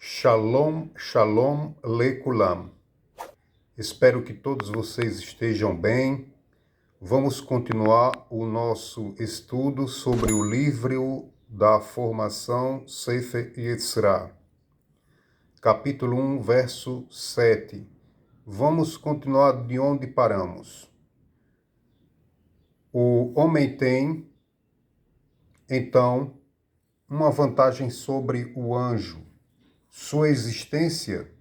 Shalom, shalom, lekulam. Espero que todos vocês estejam bem. Vamos continuar o nosso estudo sobre o livro da formação Sefer Yetzirah. Capítulo 1, verso 7. Vamos continuar de onde paramos. O homem tem, então, uma vantagem sobre o anjo. Sua existência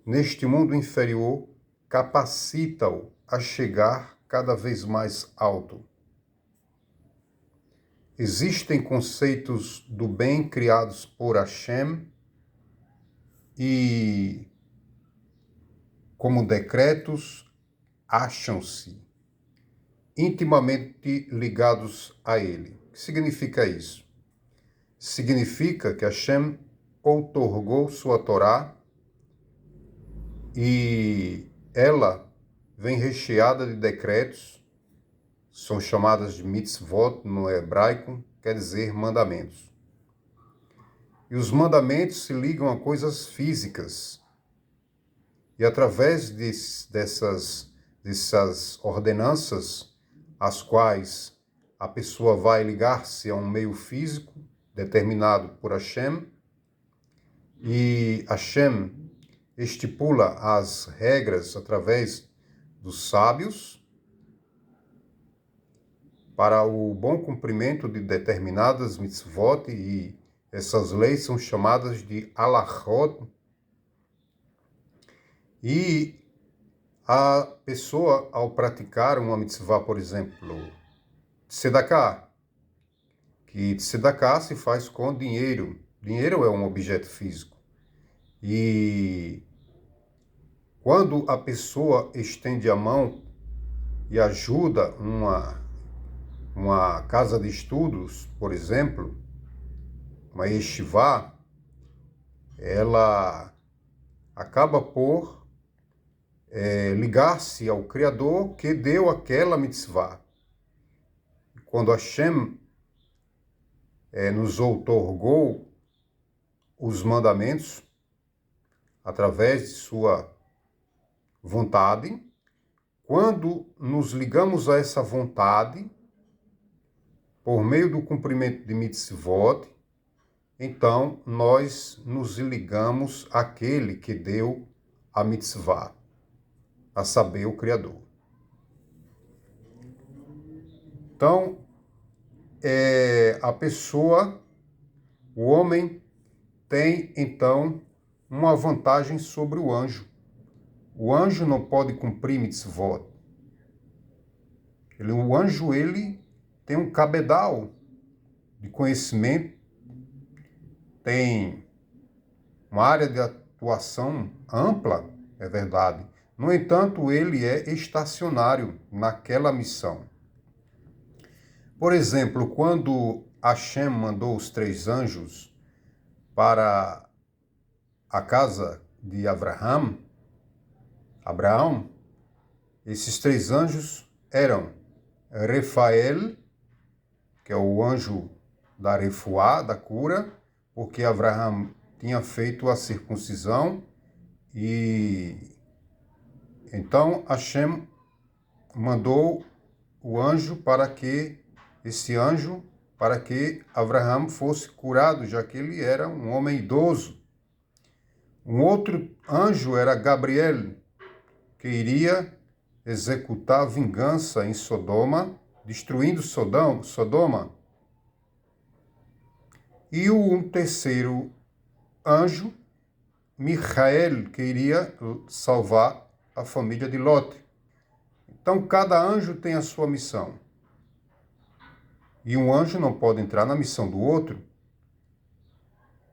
neste mundo inferior capacita-o a chegar cada vez mais alto. Existem conceitos do bem criados por Hashem e, como decretos, acham-se intimamente ligados a ele. O que significa isso? Significa que Hashem outorgou sua Torá e ela vem recheada de decretos, são chamadas de mitzvot no hebraico, quer dizer mandamentos. E os mandamentos se ligam a coisas físicas. E através dessas ordenanças, as quais a pessoa vai ligar-se a um meio físico determinado por Hashem, e Hashem estipula as regras através dos sábios para o bom cumprimento de determinadas mitzvot, e essas leis são chamadas de halachot. E a pessoa, ao praticar uma mitzvah, por exemplo, tzedakah, que tzedakah se faz com dinheiro. Dinheiro é um objeto físico. E quando a pessoa estende a mão e ajuda uma casa de estudos, por exemplo, uma yeshivá, ela acaba por ligar-se ao Criador que deu aquela mitzvah. Quando Hashem nos outorgou os mandamentos através de sua vontade, quando nos ligamos a essa vontade por meio do cumprimento de mitzvot, então nós nos ligamos àquele que deu a mitzvah, a saber, o Criador. Então, a pessoa, o homem, tem, então, uma vantagem sobre o anjo. O anjo não pode cumprir mitzvot. O anjo, ele tem um cabedal de conhecimento, tem uma área de atuação ampla, é verdade. No entanto, ele é estacionário naquela missão. Por exemplo, quando Hashem mandou os 3 anjos para a casa de Abraão, esses 3 anjos eram Rafael, que é o anjo da refuá, da cura, porque Abraão tinha feito a circuncisão, e então Hashem mandou o anjo para que Abraão fosse curado, já que ele era um homem idoso. Um outro anjo era Gabriel, que iria executar vingança em Sodoma, destruindo Sodoma. E um terceiro anjo, Michael, que iria salvar a família de Lot. Então, cada anjo tem a sua missão. E um anjo não pode entrar na missão do outro.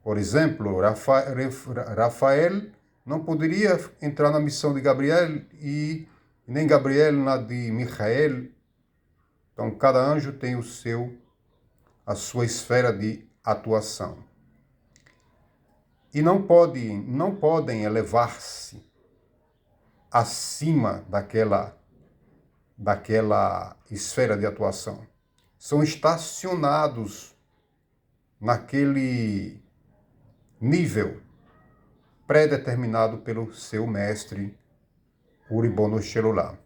Por exemplo, Rafael não poderia entrar na missão de Gabriel e nem Gabriel na de Michael. Então, cada anjo tem a sua esfera de atuação. E não podem elevar-se acima daquela esfera de atuação. São estacionados naquele nível pré-determinado pelo seu mestre, o Ribono Shel Olam.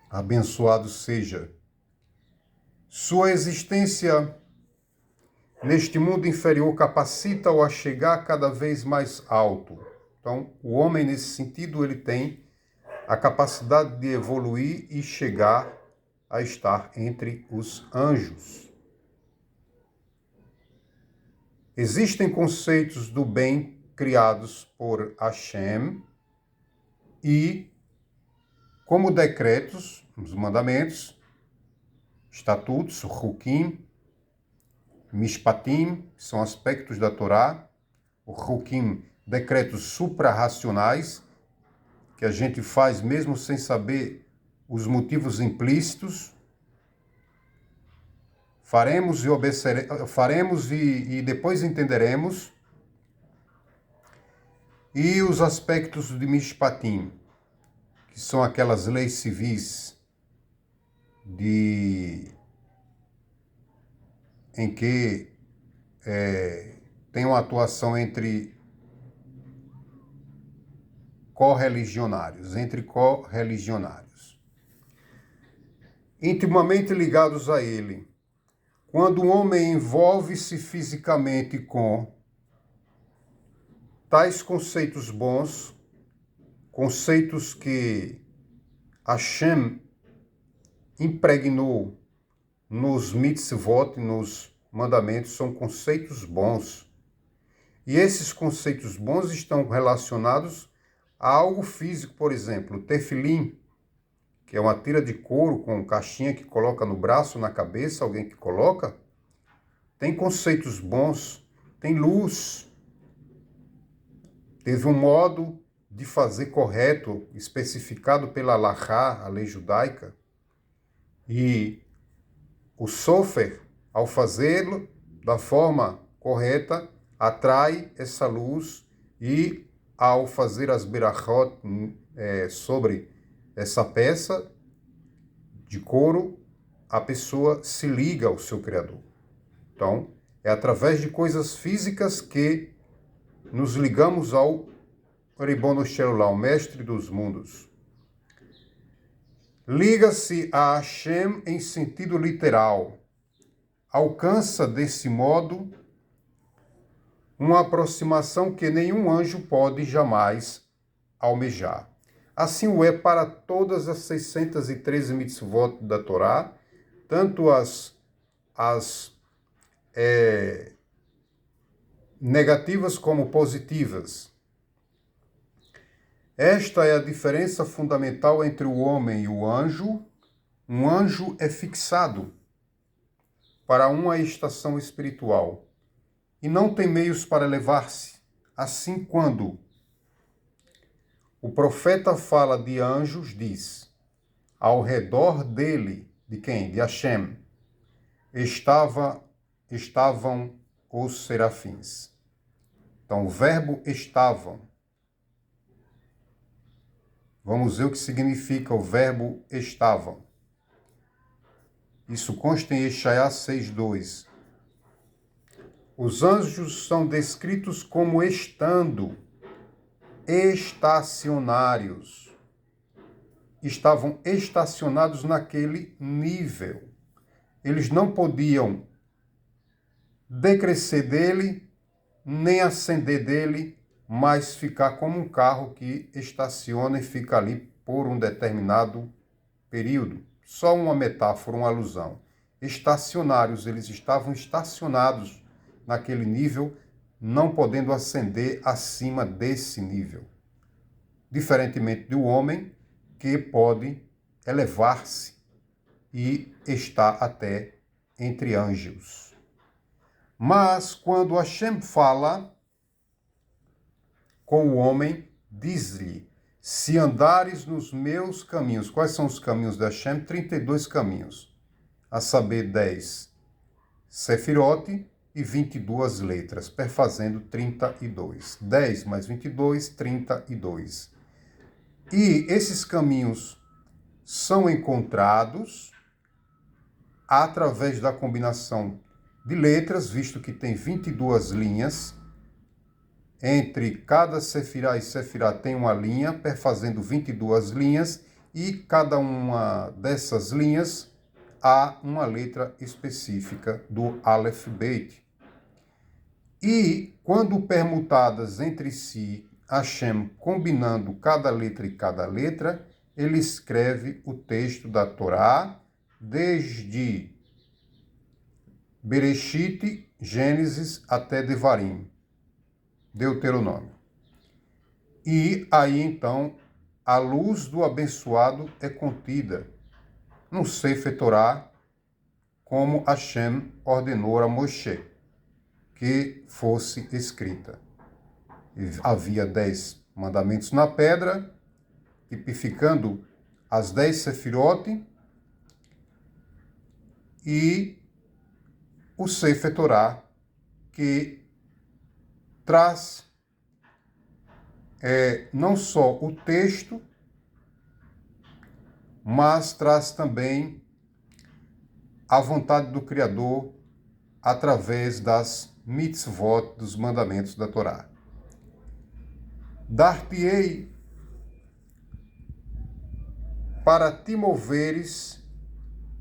Abençoado seja. Sua existência neste mundo inferior capacita-o a chegar cada vez mais alto. Então, o homem, nesse sentido, ele tem a capacidade de evoluir e chegar a estar entre os anjos. Existem conceitos do bem criados por Hashem e, como decretos, os mandamentos, estatutos, Hukim, Mishpatim, são aspectos da Torá, o Hukim, decretos suprarracionais, que a gente faz mesmo sem saber os motivos implícitos. Faremos e depois entenderemos. E os aspectos de Mishpatim, que são aquelas leis civis em que tem uma atuação entre correligionários. Intimamente ligados a ele. Quando o homem envolve-se fisicamente com tais conceitos bons, conceitos que Hashem impregnou nos mitzvot, nos mandamentos, são conceitos bons. E esses conceitos bons estão relacionados a algo físico, por exemplo, tefilim, que é uma tira de couro com caixinha que coloca no braço, na cabeça, alguém que coloca, tem conceitos bons, tem luz. Teve um modo de fazer correto, especificado pela Halachá, a lei judaica, e o sofer, ao fazê-lo da forma correta, atrai essa luz e, ao fazer as berachot sobre essa peça de couro, a pessoa se liga ao seu Criador. Então, é através de coisas físicas que nos ligamos ao Ribono Shel Olam, o mestre dos mundos. Liga-se a Hashem em sentido literal. Alcança, desse modo, uma aproximação que nenhum anjo pode jamais almejar. Assim o é para todas as 613 mitzvot da Torá, tanto as negativas como positivas. Esta é a diferença fundamental entre o homem e o anjo. Um anjo é fixado para uma estação espiritual e não tem meios para elevar-se. Assim, quando o profeta fala de anjos, diz: ao redor dele, de quem? De Hashem, estavam os serafins. Então, o verbo estavam. Vamos ver o que significa o verbo estavam. Isso consta em Yeshaiá 6:2. Os anjos são descritos como estando estacionários. Estavam estacionados naquele nível. Eles não podiam decrescer dele, nem ascender dele, mas ficar como um carro que estaciona e fica ali por um determinado período. Só uma metáfora, uma alusão. Estacionários, eles estavam estacionados naquele nível, não podendo ascender acima desse nível. Diferentemente do homem, que pode elevar-se e está até entre anjos. Mas quando Hashem fala com o homem, diz-lhe: se andares nos meus caminhos. Quais são os caminhos de Hashem? 32 caminhos, a saber 10 sefirote e 22 letras, perfazendo 32. 10 mais 22, 32. E esses caminhos são encontrados através da combinação de letras, visto que tem 22 linhas, entre cada sefirá e sefirá tem uma linha, perfazendo 22 linhas, e cada uma dessas linhas há uma letra específica do Aleph Beit. E, quando permutadas entre si, Hashem combinando cada letra, ele escreve o texto da Torá, desde Bereshit, Gênesis, até Devarim, Deuteronômio. E aí, então, a luz do abençoado é contida no Sefer Torá, como Hashem ordenou a Moshe que fosse escrita. E havia 10 mandamentos na pedra, tipificando as 10 sefirote, e o Sefer Torá, que traz não só o texto, mas traz também a vontade do Criador através das mitzvot, dos mandamentos da Torá. Dar-te-ei para te moveres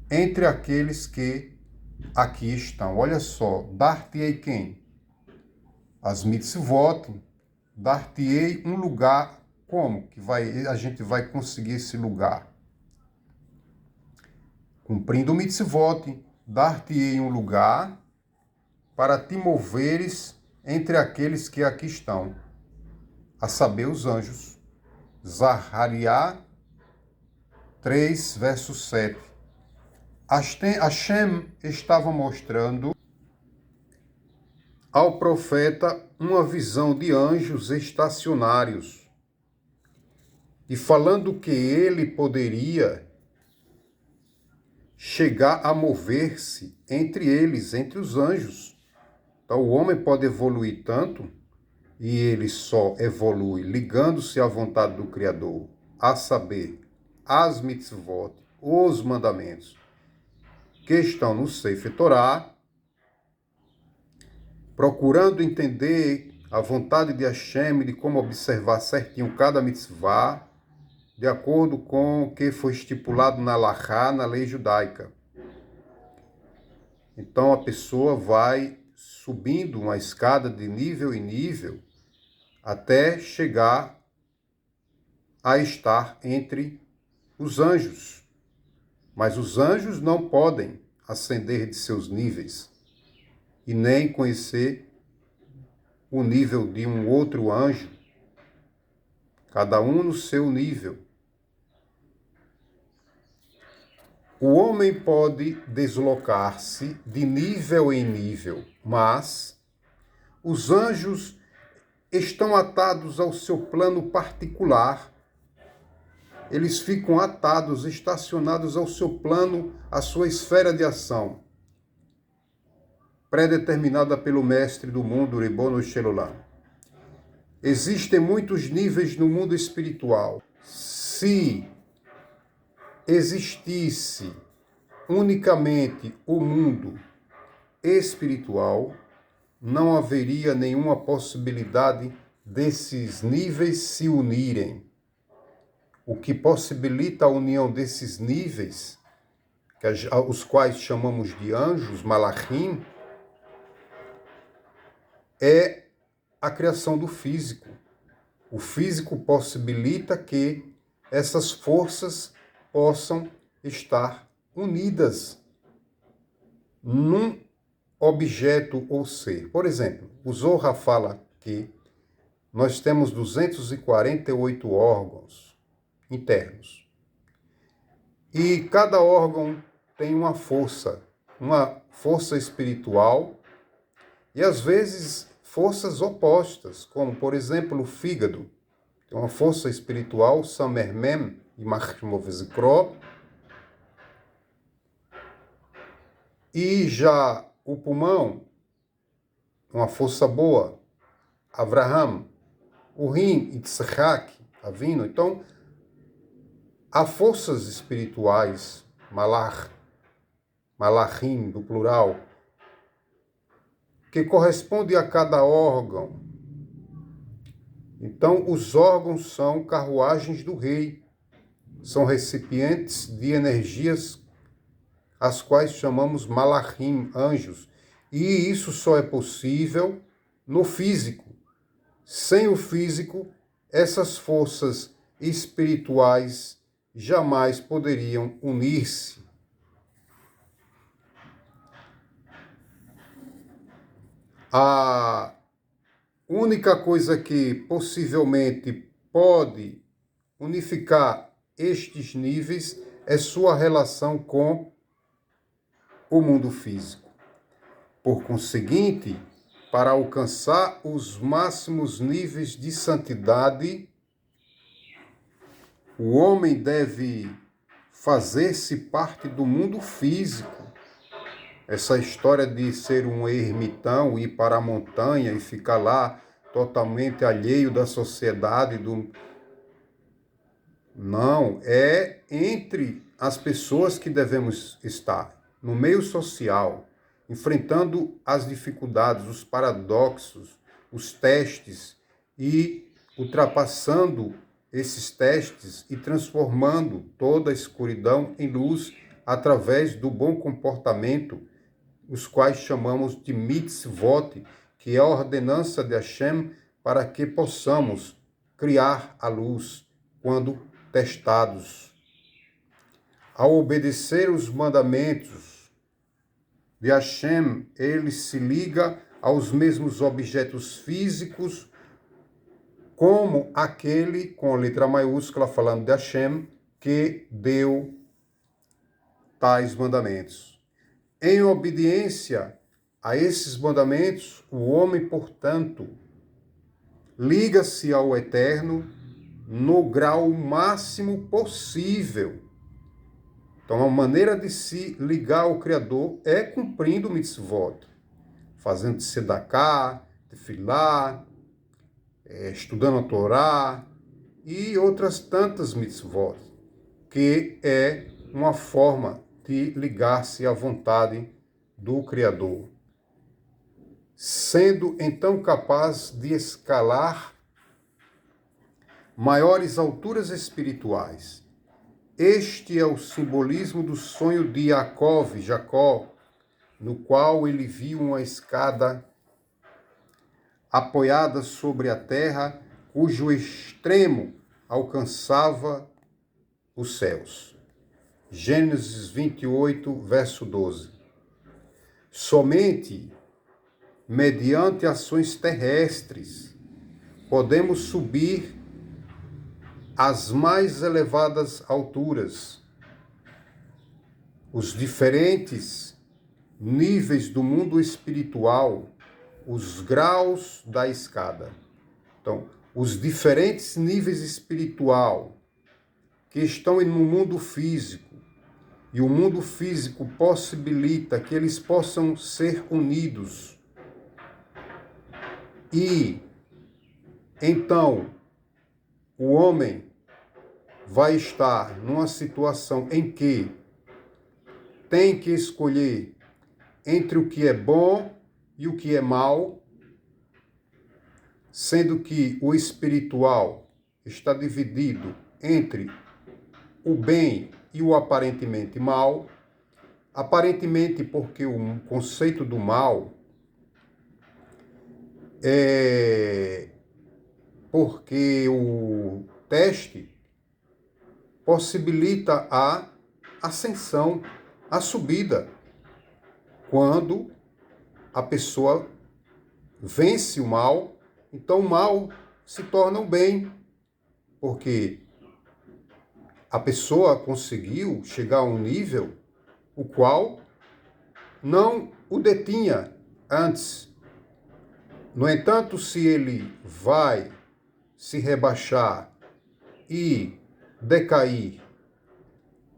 entre aqueles que aqui estão. Olha só, dar-te-ei quem? As mitzvot, dar-te-ei um lugar. Como que a gente vai conseguir esse lugar? Cumprindo o mitzvot, dar-te-ei um lugar para te moveres entre aqueles que aqui estão, a saber, os anjos. Zahariá 3, verso 7. Hashem estava mostrando ao profeta uma visão de anjos estacionários e falando que ele poderia chegar a mover-se entre eles, entre os anjos. Então, o homem pode evoluir tanto, e ele só evolui ligando-se à vontade do Criador, a saber, as mitzvot, os mandamentos que estão no Sefer Torá, procurando entender a vontade de Hashem, de como observar certinho cada mitzvah, de acordo com o que foi estipulado na Halachá, na lei judaica. Então a pessoa vai subindo uma escada de nível em nível até chegar a estar entre os anjos. Mas os anjos não podem ascender de seus níveis e nem conhecer o nível de um outro anjo, cada um no seu nível. O homem pode deslocar-se de nível em nível, mas os anjos estão atados ao seu plano particular. Eles ficam atados, estacionados ao seu plano, à sua esfera de ação, pré-determinada pelo mestre do mundo, Ribono Shel Olam. Existem muitos níveis no mundo espiritual. Se existisse unicamente o mundo espiritual, não haveria nenhuma possibilidade desses níveis se unirem. O que possibilita a união desses níveis, os quais chamamos de anjos, malachim, é a criação do físico. O físico possibilita que essas forças possam estar unidas num objeto ou ser. Por exemplo, o Zohar fala que nós temos 248 órgãos internos. E cada órgão tem uma força espiritual e às vezes forças opostas, como por exemplo o fígado. Tem uma força espiritual, Samermem e Machmovezikro, e já o pulmão, uma força boa, Avraham, o rim, Yitzhak, Avino. Então, há forças espirituais, malachim, do plural, que corresponde a cada órgão Então, os órgãos são carruagens do rei, são recipientes de energias, as quais chamamos malachim, anjos. E isso só é possível no físico. Sem o físico, essas forças espirituais jamais poderiam unir-se. A única coisa que possivelmente pode unificar estes níveis é sua relação com o mundo físico. Por conseguinte, para alcançar os máximos níveis de santidade, o homem deve fazer-se parte do mundo físico. Essa história de ser um ermitão, ir para a montanha e ficar lá totalmente alheio da sociedade, Não, é entre as pessoas que devemos estar, no meio social, enfrentando as dificuldades, os paradoxos, os testes e ultrapassando esses testes e transformando toda a escuridão em luz através do bom comportamento, os quais chamamos de mitzvot, que é a ordenança de Hashem para que possamos criar a luz quando testados. Ao obedecer os mandamentos de Hashem, ele se liga aos mesmos objetos físicos, como aquele, com a letra maiúscula, falando de Hashem, que deu tais mandamentos. Em obediência a esses mandamentos, o homem, portanto, liga-se ao Eterno no grau máximo possível. Então, a maneira de se ligar ao Criador é cumprindo o mitzvot, fazendo tzedakah, tefilá, estudando a Torá e outras tantas mitzvot, que é uma forma de ligar-se à vontade do Criador, sendo então capaz de escalar maiores alturas espirituais. Este é o simbolismo do sonho de Jacó, no qual ele viu uma escada apoiada sobre a terra, cujo extremo alcançava os céus. Gênesis 28, verso 12. Somente mediante ações terrestres podemos subir às mais elevadas alturas. Os diferentes níveis do mundo espiritual, os graus da escada. Então, os diferentes níveis espiritual que estão no mundo físico, e o mundo físico possibilita que eles possam ser unidos. E, então, o homem vai estar numa situação em que tem que escolher entre o que é bom e o que é mal, sendo que o espiritual está dividido entre o bem e o aparentemente mal, aparentemente porque o conceito do mal é porque o teste possibilita a ascensão, a subida, quando a pessoa vence o mal, então o mal se torna o bem, porque a pessoa conseguiu chegar a um nível o qual não o detinha antes. No entanto, se ele vai se rebaixar e decair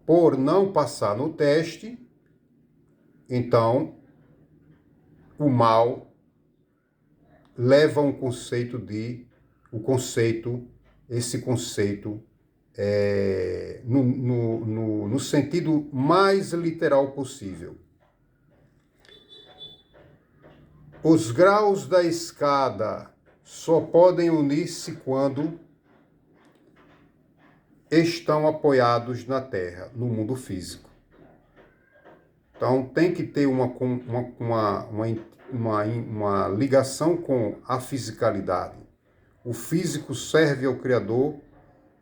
por não passar no teste, então o mal leva a um conceito esse conceito no sentido mais literal possível. Os graus da escada só podem unir-se quando estão apoiados na Terra, no mundo físico. Então, tem que ter uma ligação com a fisicalidade. O físico serve ao Criador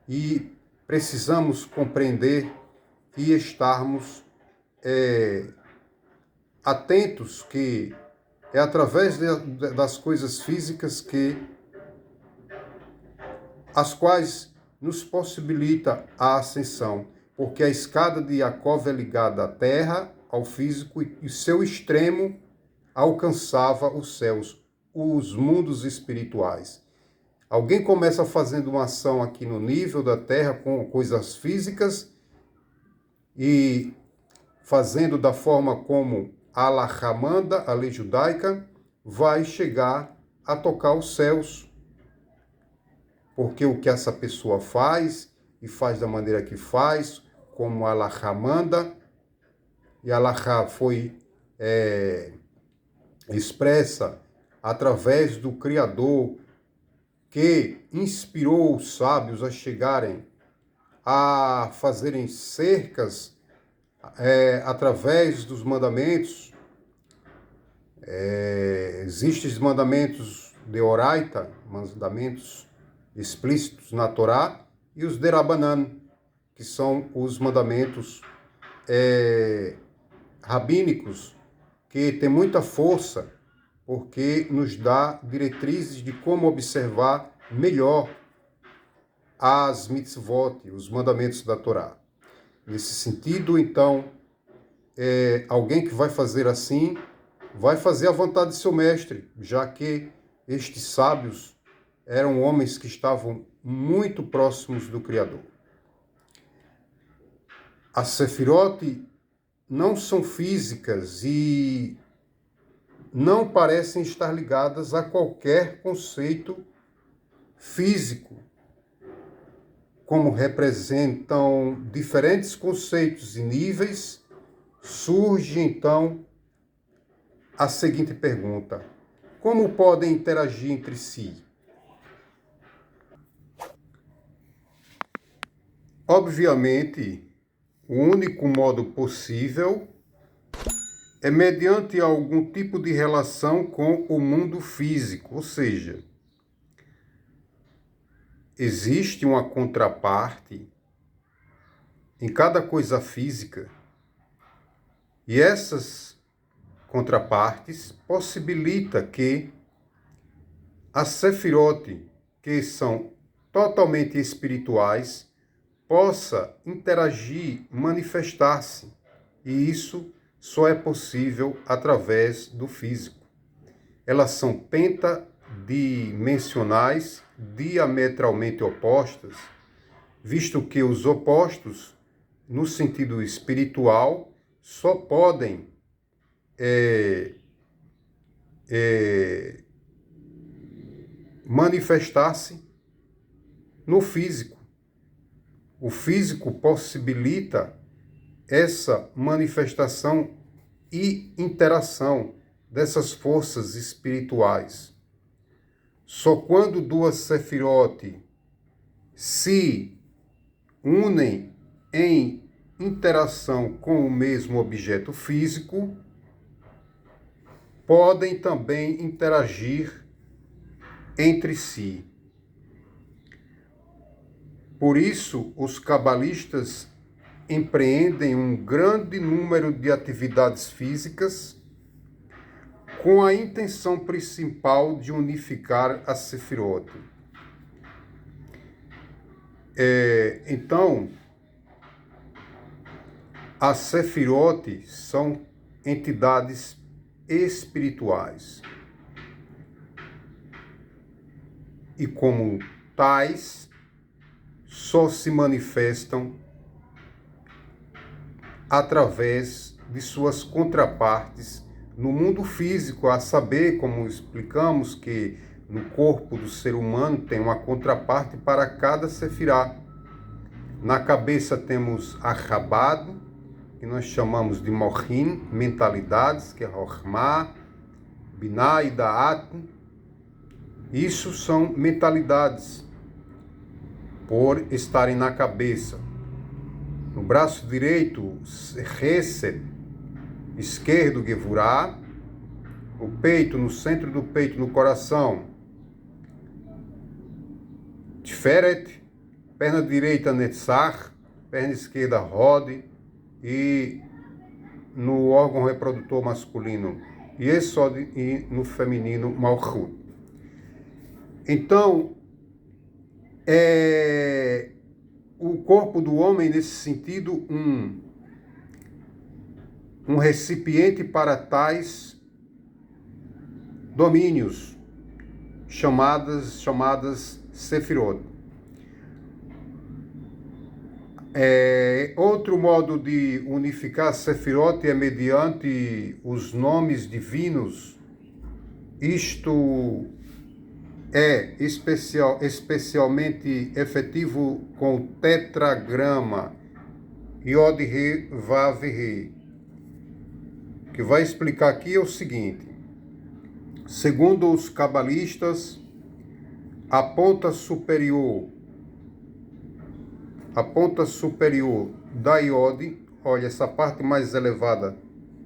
e precisamos compreender e estarmos atentos que é através das coisas físicas as quais nos possibilita a ascensão, porque a escada de Jacó é ligada à terra, ao físico, e seu extremo alcançava os céus, os mundos espirituais. Alguém começa fazendo uma ação aqui no nível da terra com coisas físicas e fazendo da forma como a Alahá manda, a lei judaica, vai chegar a tocar os céus. Porque o que essa pessoa faz, e faz da maneira que faz, como a Alahá manda, e a Alahá foi expressa através do Criador, que inspirou os sábios a chegarem a fazerem cercas através dos mandamentos. Existem os mandamentos de Oraita, mandamentos explícitos na Torá, e os Derabanan, que são os mandamentos rabínicos, que tem muita força, porque nos dá diretrizes de como observar melhor as mitzvot, os mandamentos da Torá. Nesse sentido, então, alguém que vai fazer assim, vai fazer a vontade de seu mestre, já que estes sábios eram homens que estavam muito próximos do Criador. As Sefirot não são físicas e não parecem estar ligadas a qualquer conceito físico. Como representam diferentes conceitos e níveis, surge então a seguinte pergunta: como podem interagir entre si? Obviamente, o único modo possível é mediante algum tipo de relação com o mundo físico, ou seja, existe uma contraparte em cada coisa física e essas contrapartes possibilitam que as Sefirot, que são totalmente espirituais, possa interagir, manifestar-se, e isso só é possível através do físico. Elas são pentadimensionais, diametralmente opostas, visto que os opostos, no sentido espiritual, só podem manifestar-se no físico. O físico possibilita essa manifestação e interação dessas forças espirituais. Só quando duas Sefirot se unem em interação com o mesmo objeto físico, podem também interagir entre si. Por isso, os cabalistas empreendem um grande número de atividades físicas com a intenção principal de unificar a Sefirot. Então, as Sefirot são entidades espirituais. E como tais, só se manifestam através de suas contrapartes no mundo físico, a saber, como explicamos, que no corpo do ser humano tem uma contraparte para cada sefirá. Na cabeça temos a Chabad, que nós chamamos de Mohin, mentalidades, que é Rochma, Binah e Da'at. Isso são mentalidades, por estarem na cabeça. No braço direito, Hesed, esquerdo, Gevurah, o peito, no centro do peito, no coração, Tiferet, perna direita, Netzach, perna esquerda, Hod, e no órgão reprodutor masculino, Yesod, e no feminino, Malchut. Então, o corpo do homem, nesse sentido, um recipiente para tais domínios, chamadas Sefirot. Outro modo de unificar Sefirot é mediante os nomes divinos. Isto é especialmente efetivo com o tetragrama Yod He Vav He. O que vai explicar aqui é o seguinte: segundo os cabalistas, a ponta superior da Yod, olha, essa parte mais elevada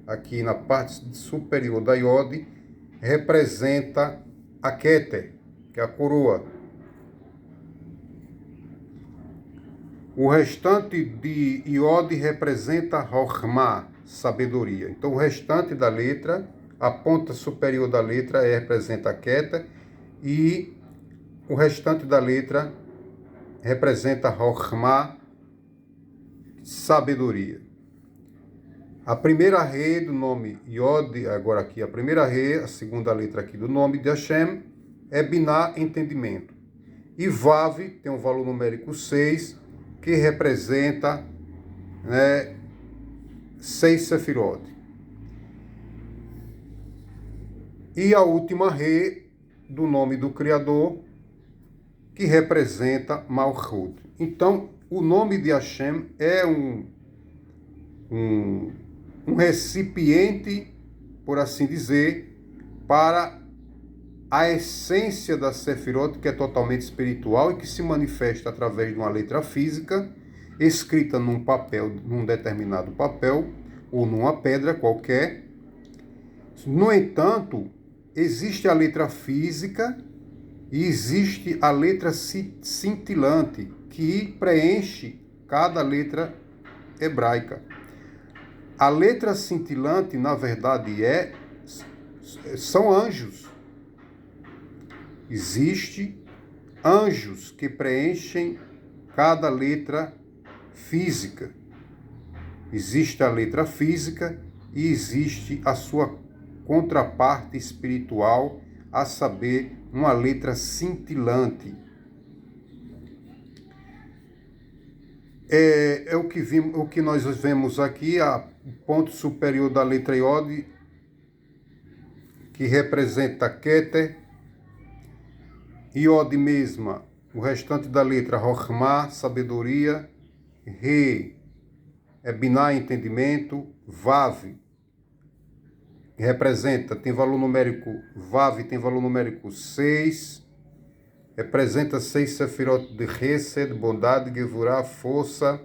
aqui na parte superior da Yod, representa a Keter, que é a coroa. O restante de Yod representa Chokhmah, sabedoria. Então, o restante da letra, a ponta superior da letra representa a Keter, e o restante da letra representa Chokhmah, sabedoria. A primeira Re do nome Yod, agora aqui, a primeira Re, a segunda letra aqui do nome de Hashem, é Binah, entendimento. E Vav tem um valor numérico 6, que representa 6 Sefirot. E a última Re do nome do Criador, que representa Malchut. Então, o nome de Hashem é um recipiente, por assim dizer, para a essência da Sefirot, que é totalmente espiritual e que se manifesta através de uma letra física, escrita num papel, num determinado papel, ou numa pedra qualquer. No entanto, existe a letra física e existe a letra cintilante, que preenche cada letra hebraica. A letra cintilante, na verdade, são anjos. Existem anjos que preenchem cada letra física. Existe a letra física e existe a sua contraparte espiritual, a saber, uma letra cintilante. O que nós vemos aqui, o ponto superior da letra Yod, que representa Keter, Yod mesma, o restante da letra Chokhmah, sabedoria, Re é Binah, entendimento, Vav representa, tem valor numérico, Vav tem valor numérico 6, representa 6 Sefirot de Hesed, bondade, Gevurah, força,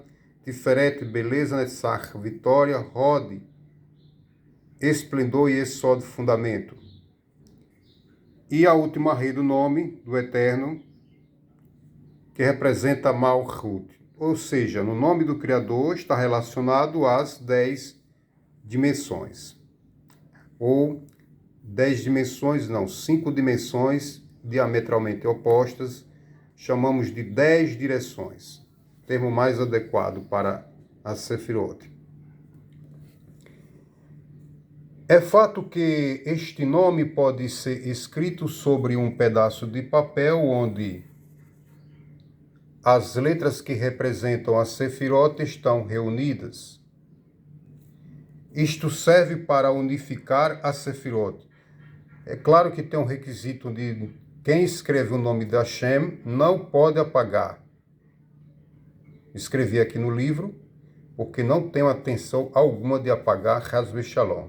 Tiferet, beleza, Netzach, vitória, Hod, esplendor e Yesod, fundamento. E a última Re do nome do Eterno, que representa Malchut. Ou seja, no nome do Criador está relacionado às 10 dimensões. Ou 10 dimensões, não, 5 dimensões diametralmente opostas, chamamos de 10 direções. Termo mais adequado para a Sefirot. É fato que este nome pode ser escrito sobre um pedaço de papel onde as letras que representam a Sefirot estão reunidas. Isto serve para unificar a Sefirot. É claro que tem um requisito de quem escreve o nome de Hashem não pode apagar. Escrevi aqui no livro, porque não tenho atenção alguma de apagar Chas v'Shalom.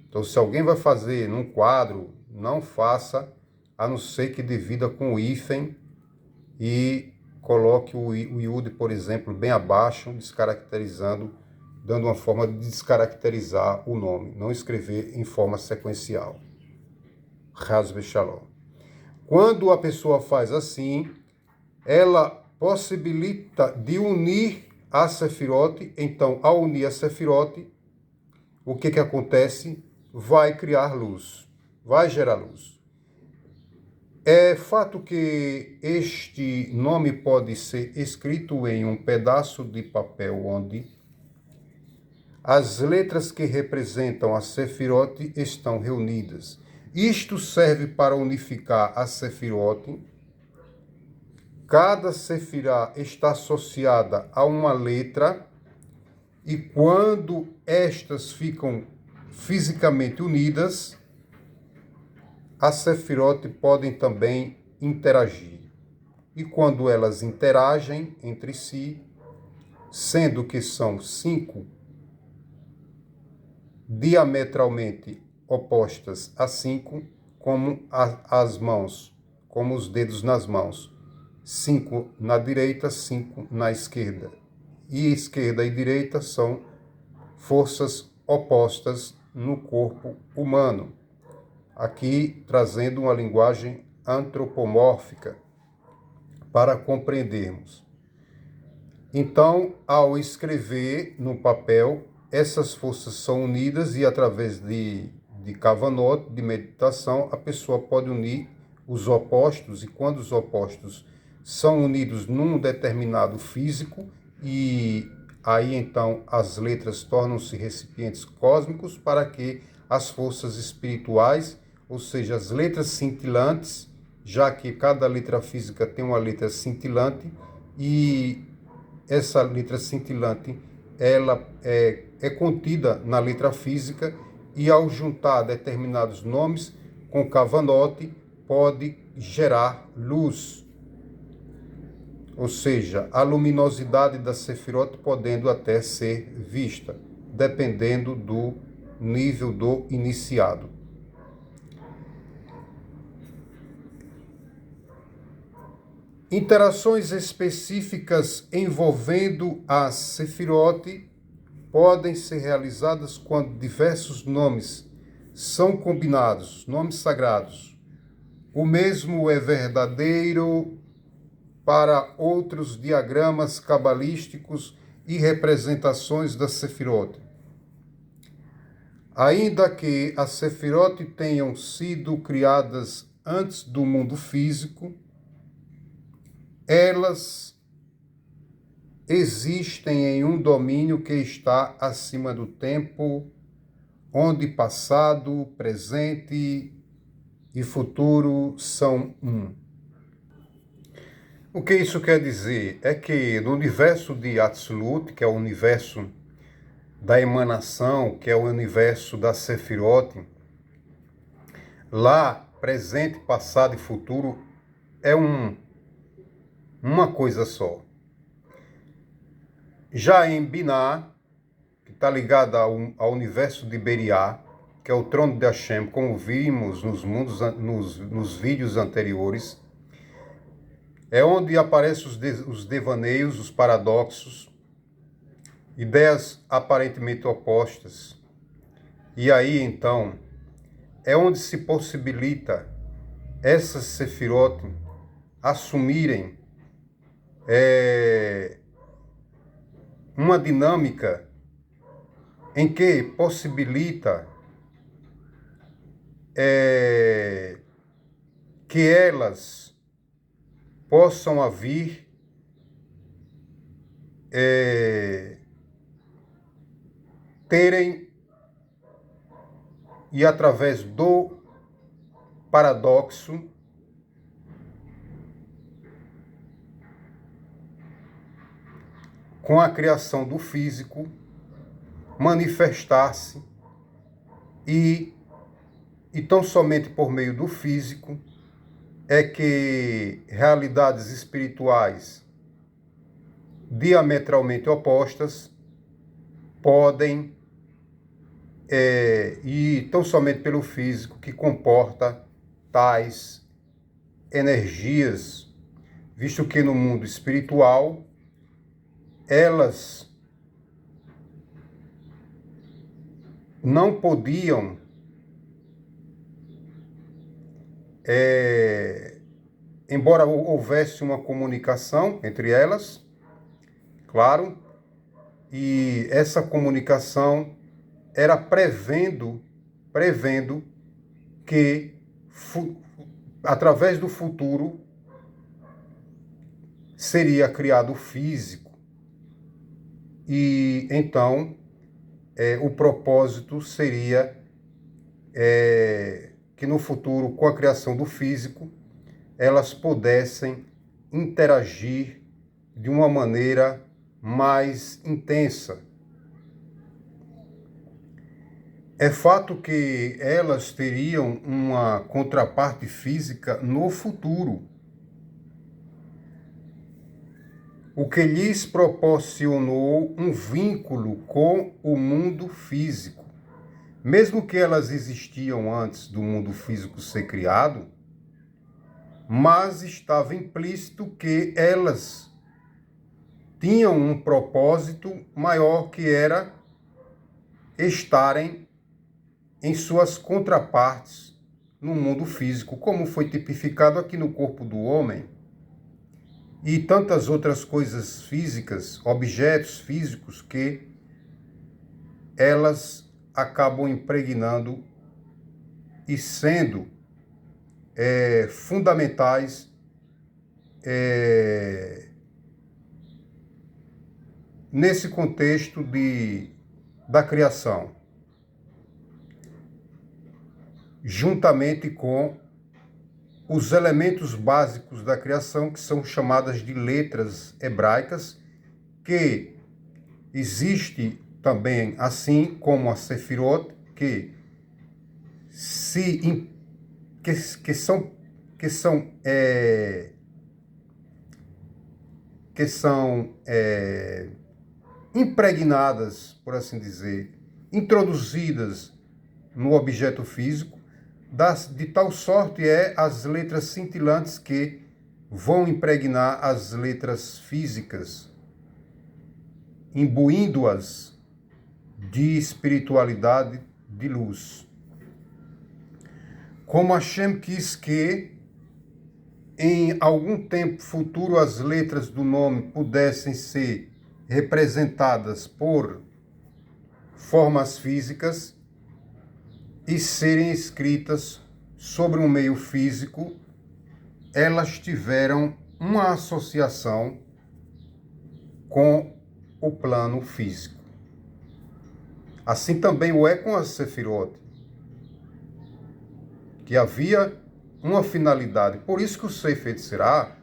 Então, se alguém vai fazer num quadro, não faça a não ser que divida com o hífen e coloque o Yud, por exemplo, bem abaixo, descaracterizando, dando uma forma de descaracterizar o nome, não escrever em forma sequencial. Chas v'shalom. Quando a pessoa faz assim, ela possibilita de unir a Sefirot. Então, ao unir a Sefirot, o que acontece? Vai criar luz, vai gerar luz. É fato que este nome pode ser escrito em um pedaço de papel onde as letras que representam a Sefirot estão reunidas. Isto serve para unificar a Sefirot. Cada Sefirá está associada a uma letra e quando estas ficam fisicamente unidas, as Sefirot podem também interagir. E quando elas interagem entre si, sendo que são 5 diametralmente opostas a 5, como as mãos, como os dedos nas mãos. 5 na direita, 5 na esquerda. E esquerda e direita são forças opostas no corpo humano. Aqui trazendo uma linguagem antropomórfica para compreendermos. Então, ao escrever no papel, essas forças são unidas e através de Kavanot, de meditação, a pessoa pode unir os opostos, e quando os opostos são unidos num determinado físico, e aí então as letras tornam-se recipientes cósmicos para que as forças espirituais, ou seja, as letras cintilantes, já que cada letra física tem uma letra cintilante, e essa letra cintilante ela é contida na letra física, e ao juntar determinados nomes com Kavanot pode gerar luz, ou seja, a luminosidade da Sefirot podendo até ser vista, dependendo do nível do iniciado. Interações específicas envolvendo a Sefirot podem ser realizadas quando diversos nomes são combinados, nomes sagrados. O mesmo é verdadeiro para outros diagramas cabalísticos e representações da Sefirot. Ainda que as Sefirot tenham sido criadas antes do mundo físico, elas existem em um domínio que está acima do tempo, onde passado, presente e futuro são um. O que isso quer dizer? É que no universo de Atzilut, que é o universo da emanação, que é o universo da Sefirot, lá, presente, passado e futuro é uma coisa só. Já em Binah, que está ligada ao universo de Beriá, que é o trono de Hashem, como vimos nos vídeos anteriores, é onde aparecem os devaneios, os paradoxos, ideias aparentemente opostas. E aí, então, é onde se possibilita essas Sefirot assumirem uma dinâmica em que possibilita que elas possam vir terem, e através do paradoxo, com a criação do físico, manifestar-se e tão somente por meio do físico é que realidades espirituais diametralmente opostas podem, e tão somente pelo físico que comporta tais energias, visto que no mundo espiritual elas não podiam embora houvesse uma comunicação entre elas, claro, e essa comunicação era prevendo que através do futuro seria criado o físico. E então o propósito seria que no futuro, com a criação do físico, elas pudessem interagir de uma maneira mais intensa. É fato que elas teriam uma contraparte física no futuro, o que lhes proporcionou um vínculo com o mundo físico. Mesmo que elas existiam antes do mundo físico ser criado, mas estava implícito que elas tinham um propósito maior, que era estarem em suas contrapartes no mundo físico, como foi tipificado aqui no corpo do homem, e tantas outras coisas físicas, objetos físicos, que elas acabam impregnando e sendo fundamentais nesse contexto da criação, juntamente com os elementos básicos da criação, que são chamadas de letras hebraicas, que existe também, assim como a Sefirot, que são impregnadas, por assim dizer, introduzidas no objeto físico, de tal sorte as letras cintilantes que vão impregnar as letras físicas, imbuindo-as de espiritualidade, de luz. Como Hashem quis que, em algum tempo futuro, as letras do nome pudessem ser representadas por formas físicas e serem escritas sobre um meio físico, elas tiveram uma associação com o plano físico. Assim também o é com as Sefirot, que havia uma finalidade. Por isso que o Sefer Yetzirah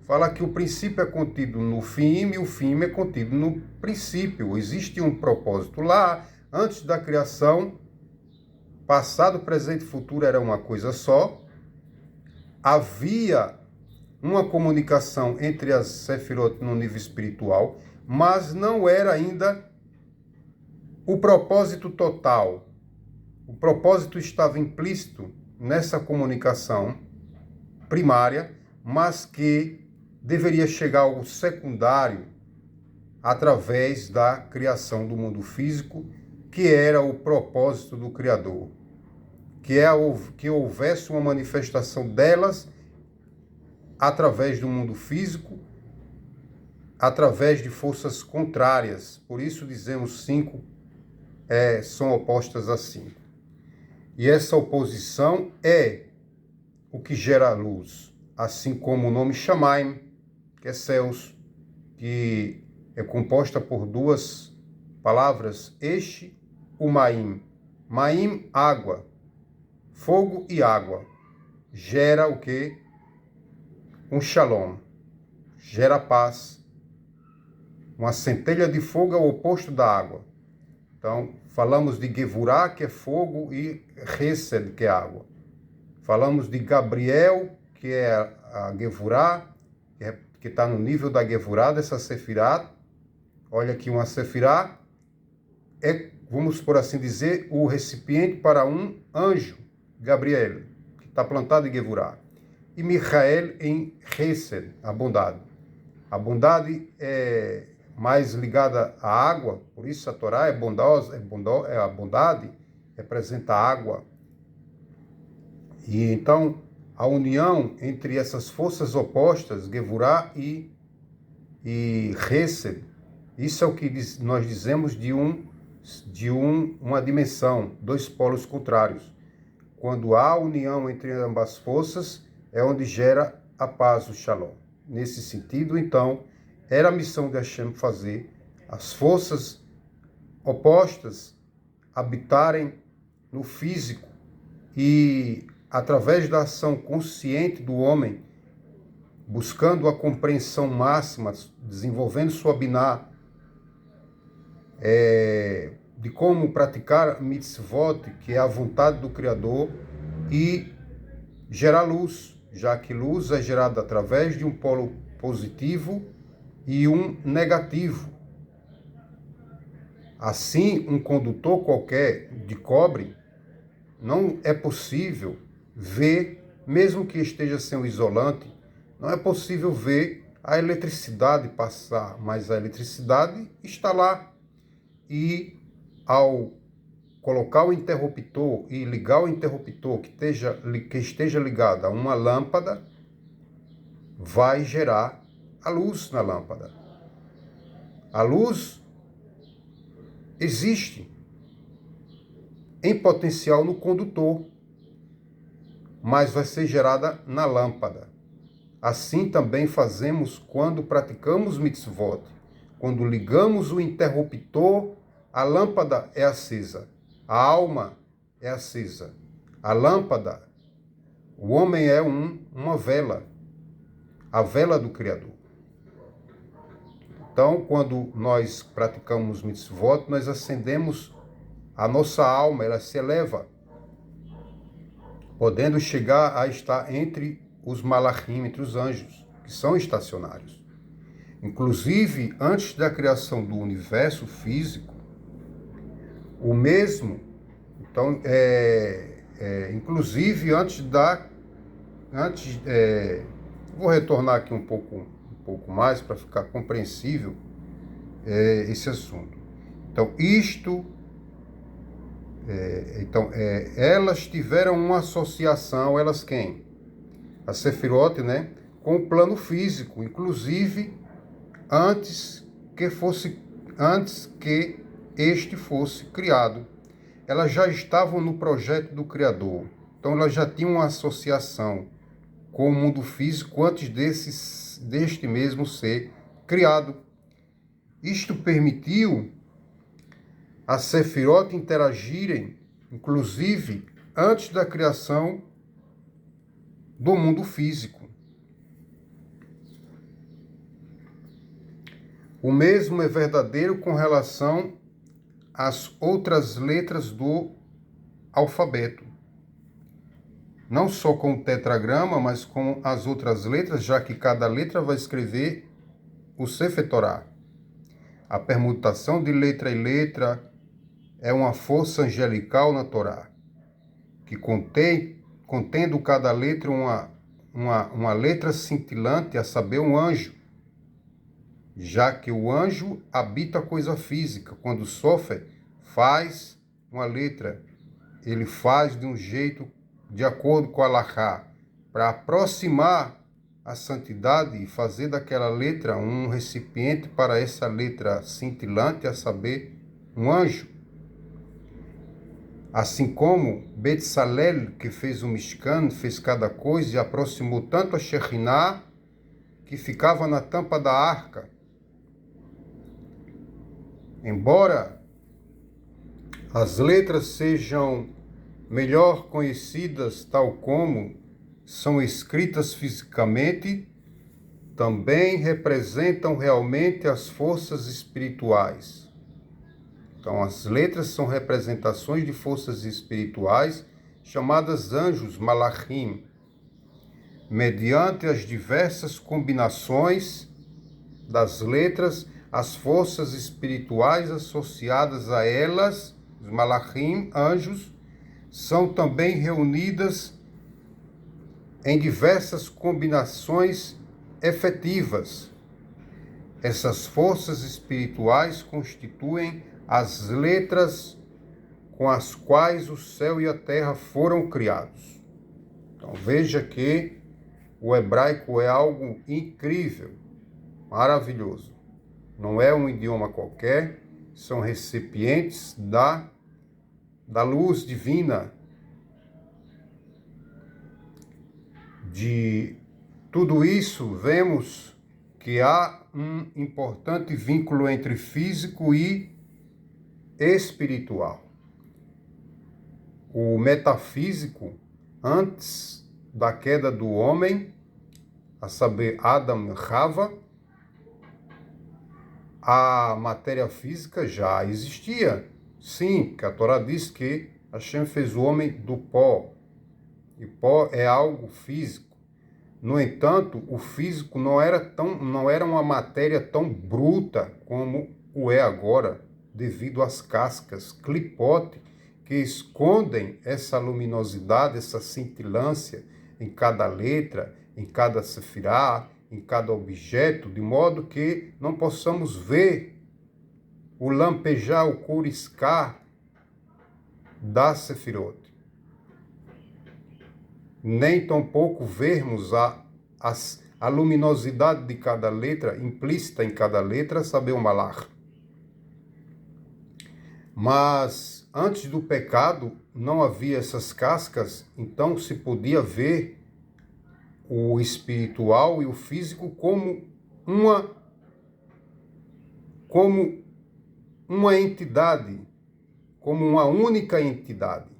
fala que o princípio é contido no fim e o fim é contido no princípio. Existe um propósito lá. Antes da criação, passado, presente e futuro era uma coisa só. Havia uma comunicação entre as Sefirot no nível espiritual, mas não era ainda o propósito total. O propósito estava implícito nessa comunicação primária, mas que deveria chegar ao secundário através da criação do mundo físico, que era o propósito do Criador, que houvesse uma manifestação delas através do mundo físico, através de forças contrárias. Por isso dizemos 5 são opostas a 5. E essa oposição é o que gera a luz, assim como o nome Shamaim, que é céus, que é composta por 2 palavras, Esh, Umaim. Maim, água, fogo e água. Gera o quê? Um shalom, gera paz. Uma centelha de fogo é o oposto da água. Então, falamos de Gevurah, que é fogo, e Hesed, que é água. Falamos de Gabriel, que é a Gevurah, que está no nível da Gevurah, dessa Sefirah. Olha aqui, uma Sefirah é, vamos por assim dizer, o recipiente para um anjo, Gabriel, que está plantado em Gevurah. e Michael em Hesed, a bondade. A bondade é mais ligada à água, por isso a Torá é bondosa, a bondade representa a água. E então a união entre essas forças opostas, Gevurah e Hesed, isso é o que nós dizemos de uma dimensão, dois polos contrários. Quando há união entre ambas forças, é onde gera a paz, o Shalom. Nesse sentido, então, era a missão de Hashem fazer as forças opostas habitarem no físico e, através da ação consciente do homem, buscando a compreensão máxima, desenvolvendo sua biná, de como praticar mitzvot, que é a vontade do Criador, e gerar luz, já que luz é gerada através de um polo positivo e um negativo. Assim, um condutor qualquer de cobre não é possível ver, mesmo que esteja sem o isolante, não é possível ver a eletricidade passar, mas a eletricidade está lá. E ao colocar o interruptor e ligar o interruptor que esteja ligado a uma lâmpada, vai gerar a luz na lâmpada. A luz existe em potencial no condutor, mas vai ser gerada na lâmpada. Assim também fazemos quando praticamos mitzvot. Quando ligamos o interruptor, a lâmpada é acesa, a alma é acesa. A lâmpada, o homem é uma vela, a vela do Criador. Então, quando nós praticamos mitzvot, nós acendemos a nossa alma, ela se eleva, podendo chegar a estar entre os malachim, entre os anjos, que são estacionários. Inclusive, antes da criação do universo físico, o mesmo, então, inclusive vou retornar aqui um pouco mais para ficar compreensível esse assunto. Então, elas tiveram uma associação, elas quem? A Sefirot, né? Com o plano físico, inclusive antes que este fosse criado. Elas já estavam no projeto do Criador. Então elas já tinham uma associação com o mundo físico antes deste mesmo ser criado. Isto permitiu a Sefirot interagirem, inclusive, antes da criação do mundo físico. O mesmo é verdadeiro com relação às outras letras do alfabeto. Não só com o tetragrama, mas com as outras letras, já que cada letra vai escrever o Sefer Torah. A permutação de letra e letra é uma força angelical na Torá, que contendo cada letra uma letra cintilante, a saber, um anjo, já que o anjo habita a coisa física. Quando sofre, faz uma letra, ele faz de um jeito de acordo com a Alahá, para aproximar a santidade e fazer daquela letra um recipiente para essa letra cintilante, a saber, um anjo. Assim como Betsalel, que fez o Mishkan, fez cada coisa e aproximou tanto a Shekhinah, que ficava na tampa da arca. Embora as letras sejam melhor conhecidas tal como são escritas fisicamente, também representam realmente as forças espirituais. Então, as letras são representações de forças espirituais, chamadas anjos, malachim, mediante as diversas combinações das letras, as forças espirituais associadas a elas, os malachim, anjos, são também reunidas em diversas combinações efetivas. Essas forças espirituais constituem as letras com as quais o céu e a terra foram criados. Então veja que o hebraico é algo incrível, maravilhoso. Não é um idioma qualquer, são recipientes da luz divina. De tudo isso, vemos que há um importante vínculo entre físico e espiritual. O metafísico, antes da queda do homem, a saber, Adão e Rava, a matéria física já existia. Sim, que a Torá diz que Hashem fez o homem do pó, e pó é algo físico. No entanto, o físico não era uma matéria tão bruta como o é agora, devido às cascas clipote que escondem essa luminosidade, essa cintilância em cada letra, em cada sefirá, em cada objeto, de modo que não possamos ver o lampejar, o coriscar da sefirot. Nem tampouco vermos a luminosidade de cada letra, implícita em cada letra, saber o malach. Mas antes do pecado não havia essas cascas, então se podia ver o espiritual e o físico como uma entidade, como uma única entidade.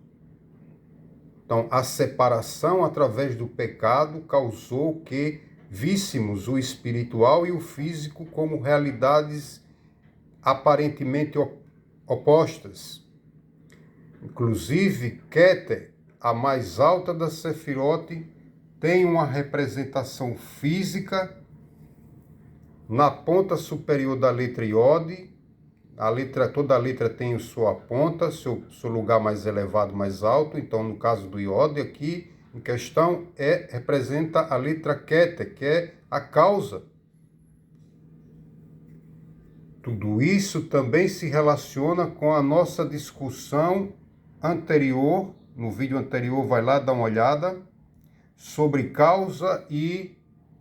Então, a separação através do pecado causou que víssemos o espiritual e o físico como realidades aparentemente opostas. Inclusive, Keter, a mais alta das Sefirot, tem uma representação física na ponta superior da letra Iod. Toda a letra tem sua ponta, seu lugar mais elevado, mais alto. Então, no caso do Iod, aqui em questão, representa a letra Keter, que é a causa. Tudo isso também se relaciona com a nossa discussão anterior, no vídeo anterior, vai lá dar uma olhada, sobre causa e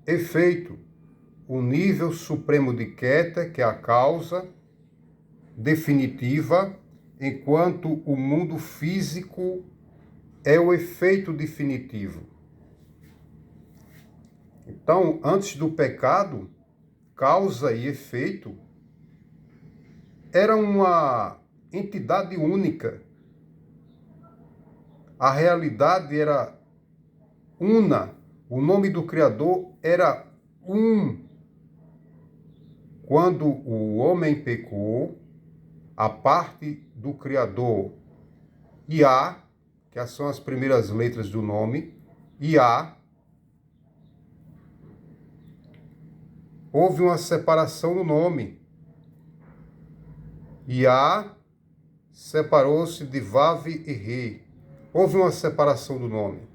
efeito. O nível supremo de Keter, que é a causa definitiva, enquanto o mundo físico é o efeito definitivo. Então, antes do pecado, causa e efeito eram uma entidade única. A realidade era una. O nome do Criador era um. Quando o homem pecou, a parte do Criador, Iá, que são as primeiras letras do nome, Iá, houve uma separação no nome. Iá separou-se de Vav e Rei. Houve uma separação do nome.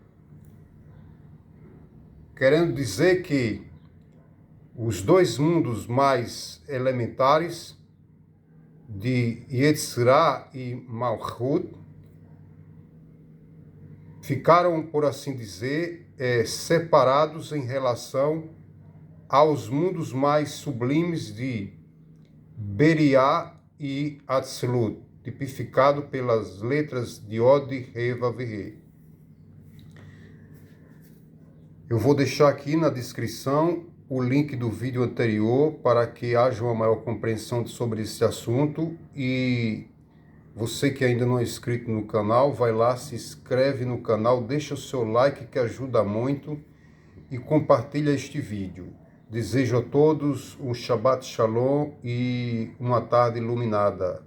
Querendo dizer que os dois mundos mais elementares, de Yetzirah e Malchut, ficaram, por assim dizer, separados em relação aos mundos mais sublimes de Beriá e Atzilut, tipificado pelas letras de Od, Rei, Vav e Rei. Eu vou deixar aqui na descrição o link do vídeo anterior para que haja uma maior compreensão sobre esse assunto, e você que ainda não é inscrito no canal, vai lá, se inscreve no canal, deixa o seu like que ajuda muito e compartilha este vídeo. Desejo a todos um Shabbat Shalom e uma tarde iluminada.